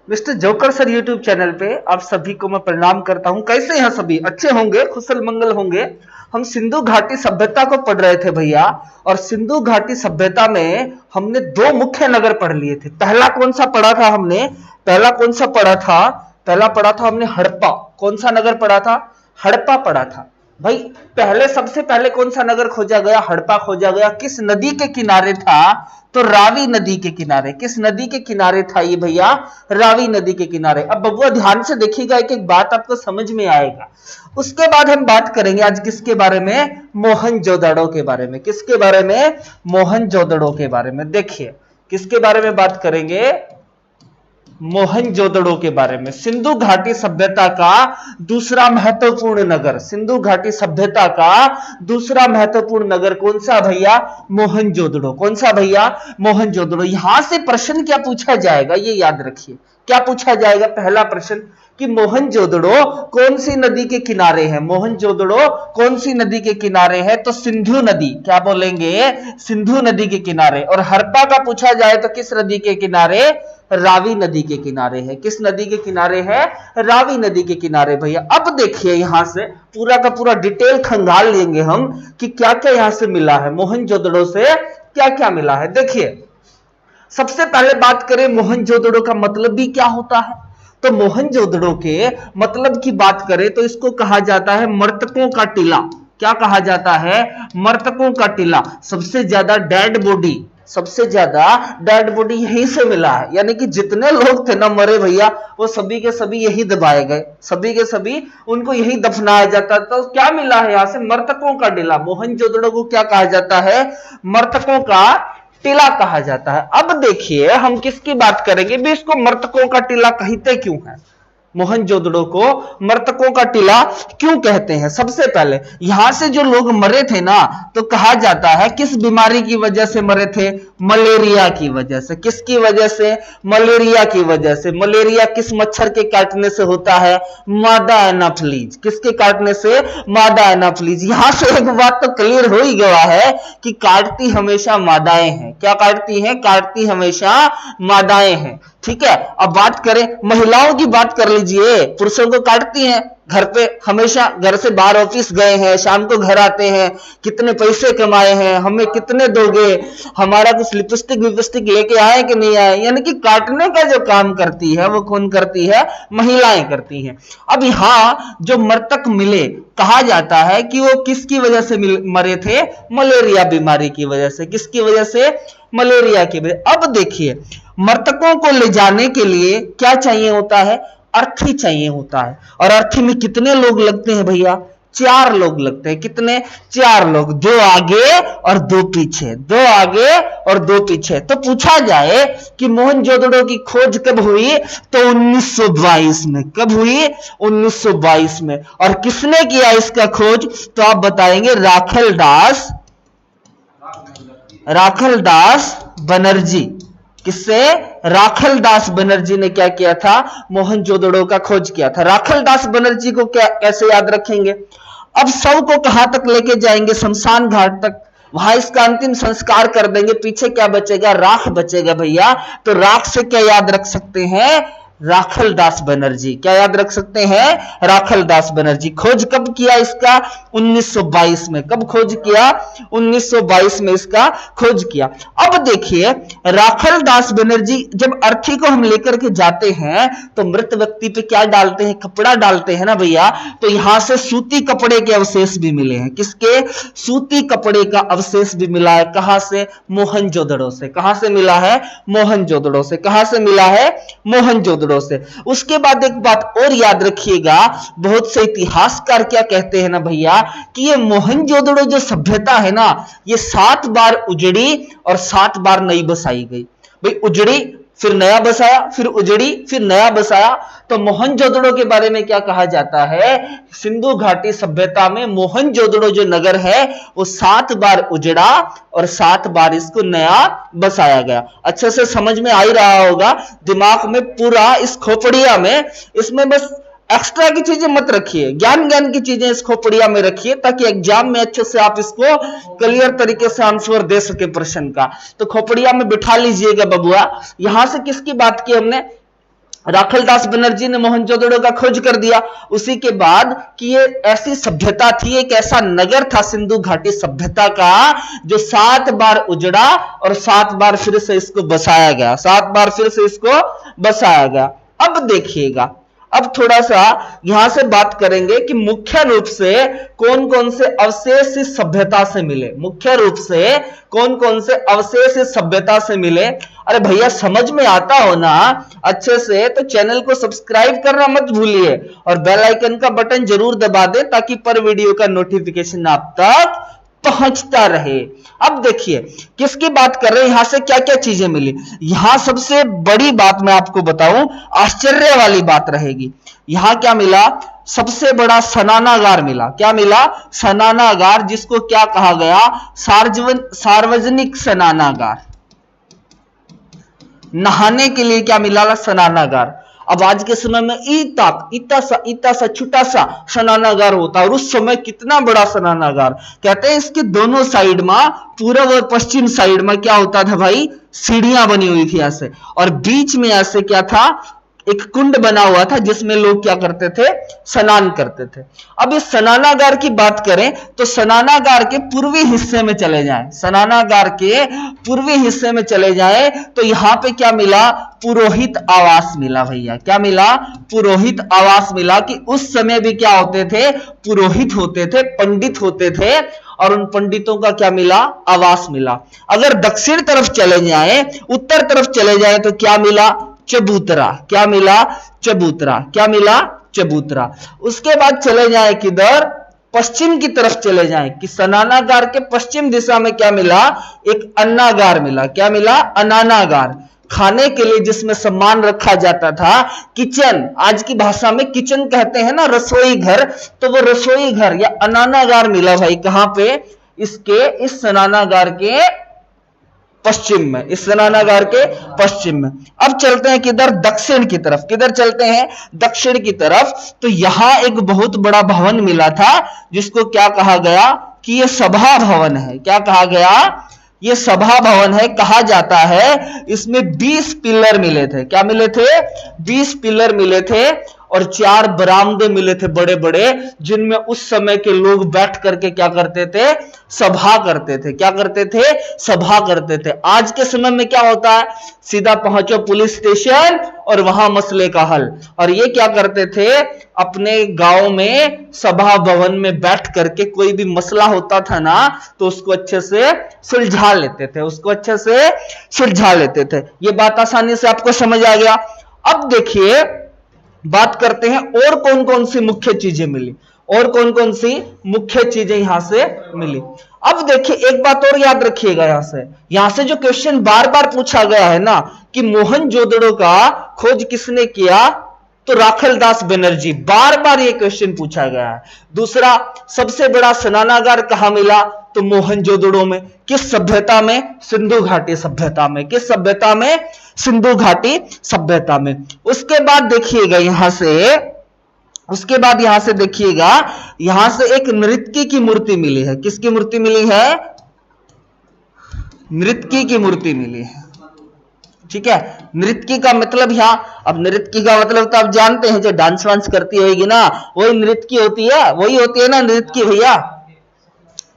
Mister joker sir YouTube channel पे आप सभी को मैं प्रणाम करता हूं। कैसे हैं सभी? अच्छे होंगे, कुशल मंगल होंगे। हम सिंधु घाटी सभ्यता को पढ़ रहे थे भैया, और सिंधु घाटी सभ्यता में हमने दो मुख्य नगर पढ़ लिए थे। पहला कौन सा पढ़ा था हमने? पहला कौन सा पढ़ा था? पहला पढ़ा था हमने हड़प्पा। कौन सा नगर पढ़ा था? हड़प्पा पढ़ा था भाई। पहले सबसे पहले कौन सा नगर खोजा गया? हड़प्पा खोजा गया। किस नदी के किनारे था? तो रावी नदी के किनारे। किस नदी के किनारे था ये भैया? रावी नदी के किनारे। अब बबुआ ध्यान से देखिएगा, एक एक बात आपको समझ में आएगा। उसके बाद हम बात करेंगे आज किसके बारे में? मोहनजोदड़ो के बारे में। किसके बारे में? मोहनजोदड़ो के बारे में। देखिए किसके बारे में बात करेंगे? मोहनजोदड़ो के बारे में। सिंधु घाटी सभ्यता का दूसरा महत्वपूर्ण नगर। सिंधु घाटी सभ्यता का दूसरा महत्वपूर्ण नगर कौन सा भैया? मोहनजोदड़ो। कौन सा भैया? मोहनजोदड़ो। यहां से प्रश्न क्या पूछा जाएगा ये याद रखिए। क्या पूछा जाएगा? पहला प्रश्न कि मोहनजोदड़ो कौन सी नदी के किनारे है? मोहनजोदड़ो कौन सी नदी के किनारे है? तो सिंधु नदी। क्या बोलेंगे? सिंधु नदी के किनारे। और हड़प्पा का पूछा जाए तो किस नदी के किनारे? रावी नदी के किनारे है। किस नदी के किनारे है? रावी नदी के किनारे भैया। अब देखिए यहां से पूरा का पूरा डिटेल खंगाल लेंगे हम कि क्या क्या यहां से मिला है, मोहनजोदड़ो से क्या क्या मिला है। देखिए सबसे पहले बात करें मोहनजोदड़ो का मतलब भी क्या होता है। तो मोहनजोदड़ो के मतलब की बात करें तो इसको कहा जाता है मृतकों का टीला। क्या कहा जाता है? मृतकों का टीला। सबसे ज्यादा डेड बॉडी, सबसे ज्यादा डेड बॉडी यहीं से मिला है। यानी कि जितने लोग थे ना मरे भैया, वो सभी के सभी यही दबाए गए, सभी के सभी उनको यही दफनाया जाता। तो क्या मिला है यहां से? मृतकों का टीला। मोहनजोदड़ो को क्या कहा जाता है? मृतकों का टीला कहा जाता है। अब देखिए हम किसकी बात करेंगे भी, इसको मृतकों का टीला कहते क्यों है? मोहनजोदड़ो को मृतकों का टीला क्यों कहते हैं? सबसे पहले यहां से जो लोग मरे थे ना, तो कहा जाता है किस बीमारी की वजह से मरे थे? मलेरिया की वजह से। किसकी वजह से? मलेरिया की वजह से। मलेरिया किस मच्छर के काटने से होता है? मादा एनाफ्लीज। किसके काटने से? मादा एनाफ्लीज। यहां से एक बात तो क्लियर हो ही गया है कि काटती हमेशा मादाएं हैं। क्या काटती हैं? काटती हमेशा मादाएं हैं। ठीक है। अब बात करें महिलाओं की, बात कर लीजिए। पुरुषों को काटती हैं घर पे, हमेशा घर से बाहर ऑफिस गए हैं, शाम को घर आते हैं, कितने पैसे कमाए हैं, हमें कितने दोगे, हमारा कुछ लिपस्टिक विपस्टिक लेके आए कि नहीं आए। यानी कि काटने का जो काम करती है वो कौन करती है? महिलाएं करती हैं। अब यहां जो मृतक मिले, कहा जाता है कि वो किसकी वजह से मरे थे? मलेरिया बीमारी की वजह से। किसकी वजह से? मलेरिया की वजह। अब देखिए मृतकों को ले जाने के लिए क्या चाहिए होता है? अर्थी चाहिए होता है। और अर्थी में कितने लोग लगते हैं भैया? 4 लोग लगते हैं। कितने? 4 लोग। 2 आगे और 2 पीछे। 2 आगे और 2 पीछे। तो पूछा जाए कि मोहनजोदड़ो की खोज कब हुई? तो 1922 में। कब हुई? 1922 में। और किसने किया इसका खोज? तो आप बताएंगे राखल दास बनर्जी। किससे? राखल दास बनर्जी ने क्या किया था? मोहनजोदड़ो का खोज किया था। राखल दास बनर्जी को क्या कैसे याद रखेंगे? अब शव को कहां तक लेके जाएंगे? शमशान घाट तक। वहां इसका अंतिम संस्कार कर देंगे। पीछे क्या बचेगा? राख बचेगा भैया। तो राख से क्या याद रख सकते हैं? राखल दास बनर्जी। क्या याद रख सकते हैं? राखल दास बनर्जी। खोज कब किया इसका? 1922 में। कब खोज किया? 1922 में इसका खोज किया। अब देखिए राखल दास बनर्जी जब अर्थी को हम लेकर के जाते हैं तो मृत व्यक्ति पे क्या डालते हैं? कपड़ा डालते हैं ना भैया। तो यहां से सूती कपड़े के अवशेष भी मिले हैं। किसके? सूती कपड़े का अवशेष भी मिला है। कहां से? मोहनजोदड़ो से। कहां से मिला है? मोहनजोदड़ो से। कहां से मिला है? मोहनजोदड़ो से। उसके बाद एक बात और याद रखिएगा, बहुत से इतिहासकार क्या कहते हैं ना भैया कि ये मोहनजोदड़ो जो सभ्यता है ना, ये 7 बार उजड़ी और 7 बार नई बसाई गई। भाई उजड़ी फिर नया बसाया, फिर उजड़ी फिर नया बसाया। तो मोहनजोदड़ो के बारे में क्या कहा जाता है? सिंधु घाटी सभ्यता में मोहनजोदड़ो जो नगर है वो 7 बार उजड़ा और 7 बार इसको नया बसाया गया। अच्छे से समझ में आ ही रहा होगा दिमाग में पूरा। इस खोपड़िया में, इसमें बस एक्स्ट्रा की चीजें मत रखिए, ज्ञान की चीजें इस खोपड़िया में रखिए ताकि एग्जाम में अच्छे से आप इसको क्लियर तरीके से आंसर दे सके प्रश्न का। तो खोपड़िया में बिठा लीजिएगा बबुआ। यहां से किसकी बात की हमने? राखलदास बनर्जी ने मोहनजोदड़ो का खोज कर दिया। उसी के बाद कि ये ऐसी सभ्यता थी, एक ऐसा नगर था सिंधु घाटी सभ्यता का जो 7 बार उजड़ा और 7 बार फिर से इसको बसाया गया, 7 बार फिर से इसको बसाया गया। अब देखिएगा, अब थोड़ा सा यहां से बात करेंगे कि मुख्य रूप से कौन कौन से अवशेष इस सभ्यता से मिले, मुख्य रूप से कौन कौन से अवशेष इस सभ्यता से मिले। अरे भैया समझ में आता हो ना अच्छे से तो चैनल को सब्सक्राइब करना मत भूलिए और बेल आइकन का बटन जरूर दबा दें ताकि पर वीडियो का नोटिफिकेशन आप तक पहुंचता रहे। अब देखिए किसकी बात कर रहे हैं, यहां से क्या क्या चीजें मिली। यहां सबसे बड़ी बात मैं आपको बताऊं, आश्चर्य वाली बात रहेगी। यहां क्या मिला, सबसे बड़ा स्नानागार मिला। क्या मिला, स्नानागार, जिसको क्या कहा गया, सार्वजनिक स्नानागार। नहाने के लिए क्या मिला, स्नानागार। अब आज के समय में इतना सा छोटा सा स्नानागार होता है और उस समय कितना बड़ा स्नानागार। कहते हैं इसके दोनों साइड में, पूर्व और पश्चिम साइड में क्या होता था भाई, सीढ़ियां बनी हुई थी ऐसे, और बीच में ऐसे क्या था, एक कुंड बना हुआ था जिसमें लोग क्या करते थे, स्नान करते थे। अब इस स्नानागार की बात करें तो स्नानागार के पूर्वी हिस्से में चले जाएं, स्नानागार के पूर्वी हिस्से में चले जाएं तो यहां पे क्या मिला, पुरोहित आवास मिला। भैया क्या मिला, पुरोहित आवास मिला। कि उस समय भी क्या होते थे, पुरोहित होते थे, पंडित होते थे और उन पंडितों का क्या मिला, आवास मिला। अगर दक्षिण तरफ चले जाएं, उत्तर तरफ चले जाएं तो क्या मिला, चबूतरा। क्या मिला, चबूतरा। क्या मिला, चबूतरा। उसके बाद चले जाएं किधर, पश्चिम की तरफ चले जाएं कि स्नानागार के पश्चिम दिशा में क्या मिला, एक अन्नागार मिला। क्या मिला, अन्नागार, खाने के लिए जिसमें सामान रखा जाता था। किचन, आज की भाषा में किचन कहते हैं ना, रसोई घर, तो वो रसोई घर या अन्नागार मिला भाई। कहां पे, इसके इस स्नानागार के पश्चिम में, इस स्नानागार के पश्चिम में। अब चलते हैं किधर, दक्षिण की तरफ। किधर चलते हैं, दक्षिण की तरफ। तो यहां एक बहुत बड़ा भवन मिला था जिसको क्या कहा गया कि यह सभा भवन है। क्या कहा गया, यह सभा भवन है। कहा जाता है इसमें 20 पिलर मिले थे। क्या मिले थे, 20 पिलर मिले थे और 4 बरामदे मिले थे बड़े बड़े, जिनमें उस समय के लोग बैठ करके क्या करते थे, सभा करते थे। क्या करते थे, सभा करते थे। आज के समय में क्या होता है, सीधा पहुंचो पुलिस स्टेशन और वहां मसले का हल। और ये क्या करते थे, अपने गांव में सभा भवन में बैठ करके कोई भी मसला होता था ना तो उसको अच्छे से सुलझा लेते थे, उसको अच्छे से सुलझा लेते थे। ये बात आसानी से आपको समझ आ गया। अब देखिए बात करते हैं और कौन कौन सी मुख्य चीजें मिली, और कौन कौन सी मुख्य चीजें यहां से मिली। अब देखिए एक बात और याद रखिएगा, यहां से जो क्वेश्चन बार बार पूछा गया है ना कि मोहनजोदड़ो का खोज किसने किया, तो राखलदास बनर्जी, बार बार ये क्वेश्चन पूछा गया है। दूसरा, सबसे बड़ा स्नानागार कहां मिला, तो मोहनजोदड़ो में। किस सभ्यता में, सिंधु घाटी सभ्यता में। किस सभ्यता में, सिंधु घाटी सभ्यता में। उसके बाद देखिएगा यहां से, उसके बाद यहां से देखिएगा, यहां से एक नृत्यकी की मूर्ति मिली है। किसकी मूर्ति मिली है, नृत्यकी की मूर्ति मिली है। ठीक है, नृत्यकी का मतलब यहां, अब नृत्यकी का मतलब तो आप जानते हैं, जो डांस वांस करती होगी ना वही नृत्यकी होती है, वही होती है ना नृत्यकी भैया।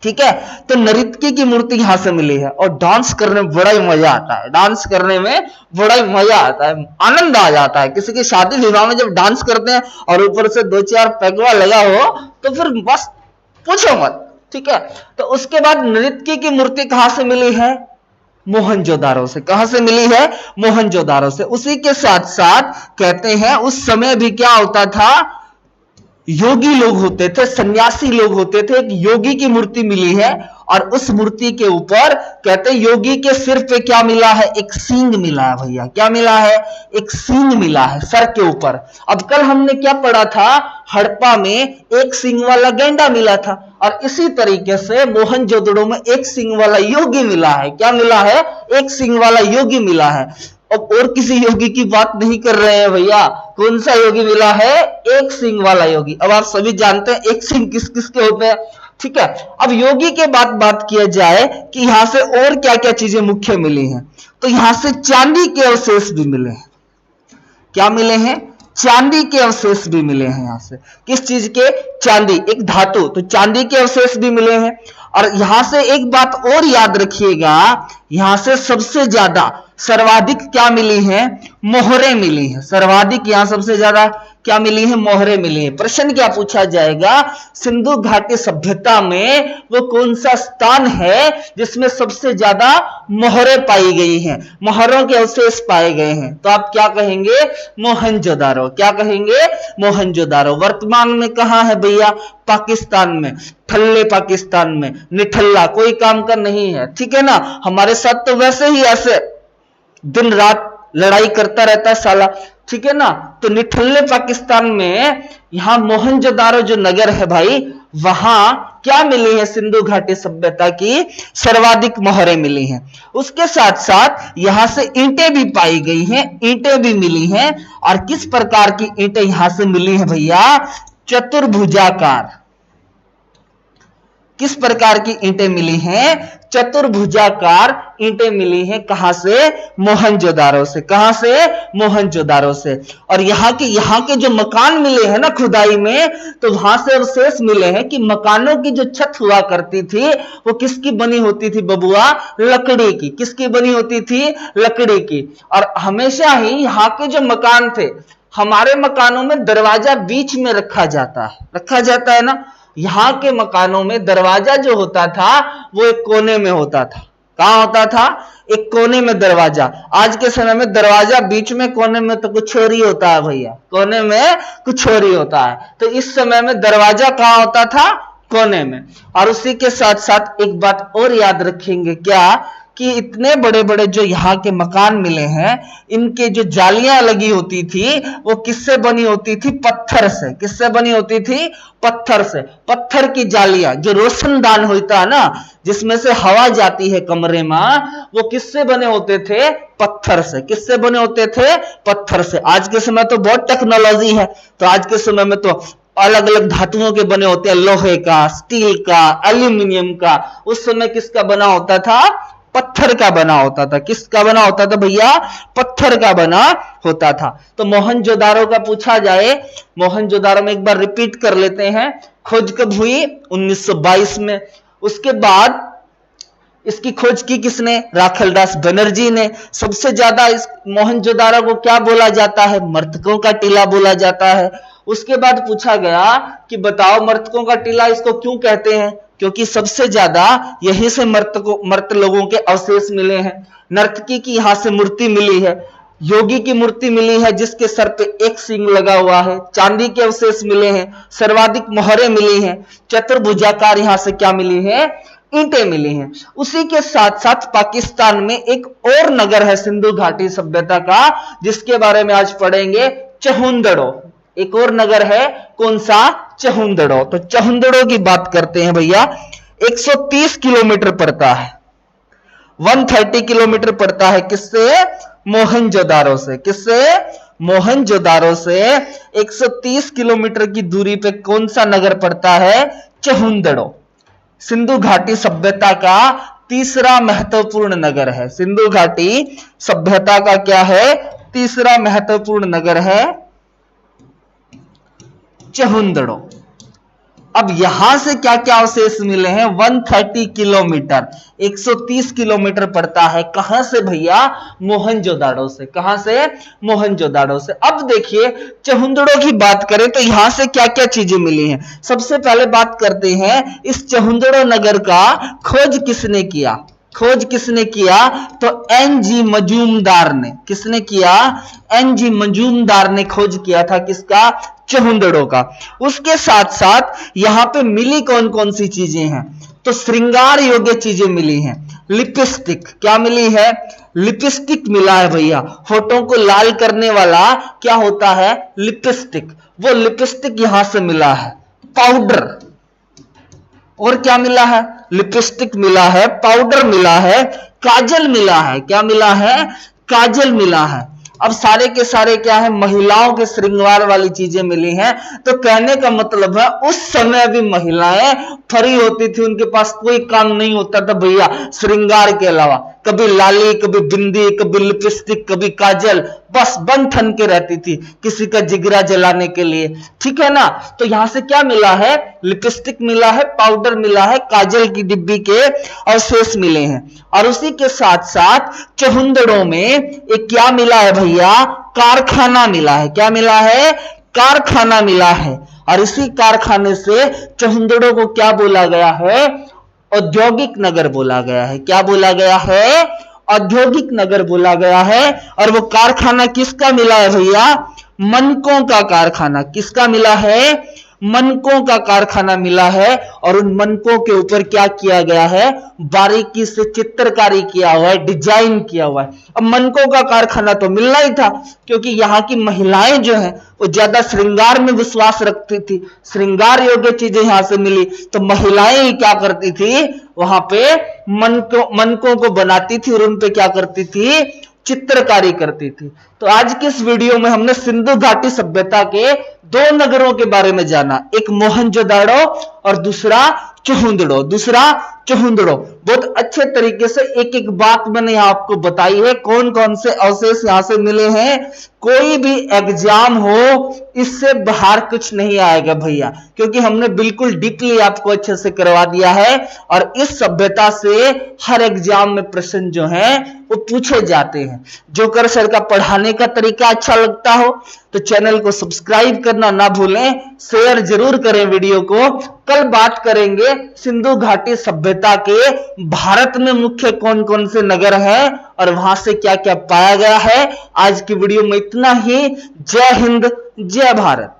ठीक है, तो नृत्यकी की मूर्ति यहां से मिली है और डांस करने में बड़ा ही मजा आता है, डांस करने में बड़ा ही मजा आता है, आनंद आ जाता है। किसी की शादी विवाह में जब डांस करते हैं और ऊपर से 2-4 पैगवा लगा हो तो फिर बस पूछो मत। ठीक है, तो उसके बाद नृत्यकी की मूर्ति कहां से मिली है, मोहनजोदारो से। कहां से मिली है, मोहनजोदारो से। उसी के साथ साथ कहते हैं उस समय भी क्या होता था, योगी लोग होते थे, सन्यासी लोग होते थे। एक योगी की मूर्ति मिली है और उस मूर्ति के ऊपर कहते हैं योगी के सिर पे क्या मिला है, एक सींग मिला है। भैया क्या मिला है, एक सींग मिला है सर के ऊपर। अब कल हमने क्या पढ़ा था, हड़प्पा में एक सींग वाला गेंडा मिला था और इसी तरीके से मोहनजोदड़ो में एक सींग वाला योगी मिला है। क्या मिला है, एक सींग वाला योगी मिला है। अब और किसी योगी की बात नहीं कर रहे हैं भैया, कौन सा योगी मिला है, एक सींग वाला योगी। अब आप सभी जानते हैं एक सींग किस किस के होते हैं। ठीक है, अब योगी के बाद बात किया जाए कि यहां से और क्या क्या चीजें मुख्य मिली हैं, तो यहां से चांदी के अवशेष भी मिले हैं। क्या मिले हैं? चांदी के अवशेष भी मिले हैं। यहां से किस चीज के? चांदी, एक धातु, तो चांदी के अवशेष भी मिले हैं। और यहां से एक बात और याद रखिएगा, यहां से सबसे ज्यादा सर्वाधिक क्या मिली है? मोहरें मिली हैं। सर्वाधिक यहां सबसे ज्यादा क्या मिली है? मोहरें मिली है। प्रश्न क्या पूछा जाएगा? सिंधु घाटी सभ्यता में वो कौन सा स्थान है जिसमें सबसे ज्यादा मोहरें पाई गई हैं, मोहरों के अवशेष पाए गए हैं? तो आप क्या कहेंगे? मोहनजोदारो। क्या कहेंगे? मोहनजोदारो। वर्तमान में कहां है भैया? पाकिस्तान में, ठल्ले पाकिस्तान में, निठल्ला, कोई काम का नहीं है, ठीक है ना। हमारे साथ तो वैसे ही ऐसे दिन रात लड़ाई करता रहता है साला, ठीक है ना। तो निठल्ले पाकिस्तान में यहां मोहनजोदारो जो नगर है भाई, वहां क्या मिली है? सिंधु घाटी सभ्यता की सर्वाधिक मोहरें मिली हैं। उसके साथ साथ यहां से ईंटें भी पाई गई हैं, ईंटें भी मिली हैं। और किस प्रकार की ईंटें यहां से मिली हैं भैया? चतुर्भुजाकार। किस प्रकार की ईंटें मिली हैं? चतुर्भुजाकार ईंटें मिली हैं। कहां से? मोहनजोदारो से। कहां से? मोहनजोदारो से। और यहाँ के जो मकान मिले हैं ना खुदाई में, तो वहां से अवशेष मिले हैं कि मकानों की जो छत हुआ करती थी वो किसकी बनी होती थी बबुआ? लकड़ी की। किसकी बनी होती थी? लकड़ी की। और हमेशा ही यहाँ के जो मकान थे, हमारे मकानों में दरवाजा बीच में रखा जाता है ना। यहां के मकानों में दरवाजा जो होता था वो एक कोने में होता था। कहां होता था? एक कोने में दरवाजा। आज के समय में दरवाजा बीच में, कोने में तो कुछ और ही होता है भैया, कोने में कुछ और ही होता है। तो इस समय में दरवाजा कहां होता था? कोने में। और उसी के साथ साथ एक बात और याद रखेंगे, क्या कि इतने बड़े बड़े जो यहाँ के मकान मिले हैं, इनके जो जालियां लगी होती थी वो किससे बनी होती थी? पत्थर से। किससे बनी होती थी? पत्थर से। पत्थर की जालियां, जो रोशनदान होता है ना, जिसमें से हवा जाती है कमरे में, वो किससे बने होते थे? पत्थर से। किससे बने होते थे? पत्थर से। आज के समय तो बहुत टेक्नोलॉजी है, तो आज के समय में तो अलग अलग धातुओं के बने होते हैं, लोहे का, स्टील का, एल्यूमिनियम का। उस समय किसका बना होता था? पत्थर का बना होता था। किसका बना होता था भैया? पत्थर का बना होता था। तो मोहनजोदारो का पूछा जाए, मोहनजोदारो में एक बार रिपीट कर लेते हैं। खोज कब हुई? 1922 में। उसके बाद इसकी खोज की किसने? राखलदास बनर्जी ने। सबसे ज्यादा इस मोहनजोदारो को क्या बोला जाता है? मर्तकों का टीला बोला जाता है। उसके बाद पूछा गया कि बताओ मर्तकों का टीला इसको क्यों कहते हैं? क्योंकि सबसे ज्यादा यहीं से मर्त लोगों के अवशेष मिले हैं। नर्तकी की यहां से मूर्ति मिली है, योगी की मूर्ति मिली है जिसके सर पे एक सींग लगा हुआ है, चांदी के अवशेष मिले हैं, सर्वाधिक मोहरें मिली हैं, चतुर्भुजाकार यहां से क्या मिली है? ईंटें मिली हैं। उसी के साथ साथ पाकिस्तान में एक और नगर है सिंधु घाटी सभ्यता का, जिसके बारे में आज पढ़ेंगे, चहुंदड़ो। एक और नगर है, कौन सा? चहुंदड़ो। तो चहुंदड़ो की बात करते हैं भैया। 130 किलोमीटर पड़ता है, 130 किलोमीटर पड़ता है। किससे? मोहनजोदारो से। किससे? मोहनजोदारो से 130 किलोमीटर की दूरी पे कौन सा नगर पड़ता है? चहुंदड़ो। सिंधु घाटी सभ्यता का तीसरा महत्वपूर्ण नगर है। सिंधु घाटी सभ्यता का क्या है? तीसरा महत्वपूर्ण नगर है चहुंदड़ो। अब यहां से क्या क्या अवशेष मिले हैं? 130 किलोमीटर, 130 किलोमीटर पड़ता है। कहां से भैया? मोहनजोदाड़ो से। कहां से? मोहनजोदाड़ो से। अब देखिए, चहुंदड़ो की बात करें तो यहां से क्या क्या चीजें मिली हैं। सबसे पहले बात करते हैं, इस चहुंदड़ो नगर का खोज किसने किया? खोज किसने किया? तो एनजी मजूमदार ने। किसने किया? एनजी मजूमदार ने खोज किया था। किसका? चहुंदड़ो का। उसके साथ साथ यहां पे मिली कौन कौन सी चीजें हैं? तो श्रृंगार योग्य चीजें मिली हैं। लिपस्टिक। क्या मिली है? लिपस्टिक मिला है भैया। होठों को लाल करने वाला क्या होता है? लिपस्टिक। वो लिपस्टिक यहां से मिला है। पाउडर। और क्या मिला है? लिपस्टिक मिला है, पाउडर मिला है, काजल मिला है। क्या मिला है? काजल मिला है। अब सारे के सारे क्या है? महिलाओं के श्रृंगार वाली चीजें मिली हैं। तो कहने का मतलब है, उस समय भी महिलाएं फ्री होती थी, उनके पास कोई काम नहीं होता था भैया श्रृंगार के अलावा। कभी लाली, कभी बिंदी, कभी लिपस्टिक, कभी काजल, बस बन ठन के रहती थी किसी का जिगरा जलाने के लिए, ठीक है ना। तो यहां से क्या मिला है, लिपस्टिक मिला है, पाउडर मिला है, काजल की डिब्बी के अवशेष मिले हैं। और उसी के साथ साथ चहुंदड़ों में एक क्या मिला है भैया, कारखाना मिला है। क्या मिला है, कारखाना मिला है। और इसी कारखाने से चहुंदड़ों को क्या बोला गया है, औद्योगिक नगर बोला गया है। क्या बोला गया है, औद्योगिक नगर बोला गया है। और वो कारखाना किसका मिला है भैया, मनकों का कारखाना। किसका मिला है, मनकों का कारखाना मिला है। और उन मनकों के ऊपर क्या किया गया है, बारीकी से चित्रकारी किया हुआ है, डिजाइन किया हुआ है। अब मनकों का कारखाना तो मिलना ही था, क्योंकि यहाँ की महिलाएं जो है वो ज्यादा श्रृंगार में विश्वास रखती थी, श्रृंगार योग्य चीजें यहां से मिली। तो महिलाएं ही क्या करती थी, वहां पे मनकों को बनाती थी और उन पे क्या करती थी, चित्रकारी करती थी। तो आज की इस वीडियो में हमने सिंधु घाटी सभ्यता के दो नगरों के बारे में जाना, एक मोहनजोदाड़ो और दूसरा चहुंदड़ो। बहुत अच्छे तरीके से एक एक बात मैंने आपको बताई है, कौन कौन से अवशेष यहां से मिले हैं। कोई भी एग्जाम हो इससे बाहर कुछ नहीं आएगा भैया, क्योंकि हमने बिल्कुल डीपली आपको अच्छे से करवा दिया है। और इस सभ्यता से हर एग्जाम में प्रश्न जो है वो पूछे जाते हैं। जोकर सर का पढ़ाने का तरीका अच्छा लगता हो तो चैनल को सब्सक्राइब करना ना भूलें, शेयर जरूर करें वीडियो को। कल बात करेंगे सिंधु घाटी सभ्यता के भारत में मुख्य कौन कौन से नगर हैं और वहां से क्या क्या पाया गया है। आज की वीडियो में इतना ही। जय हिंद, जय भारत।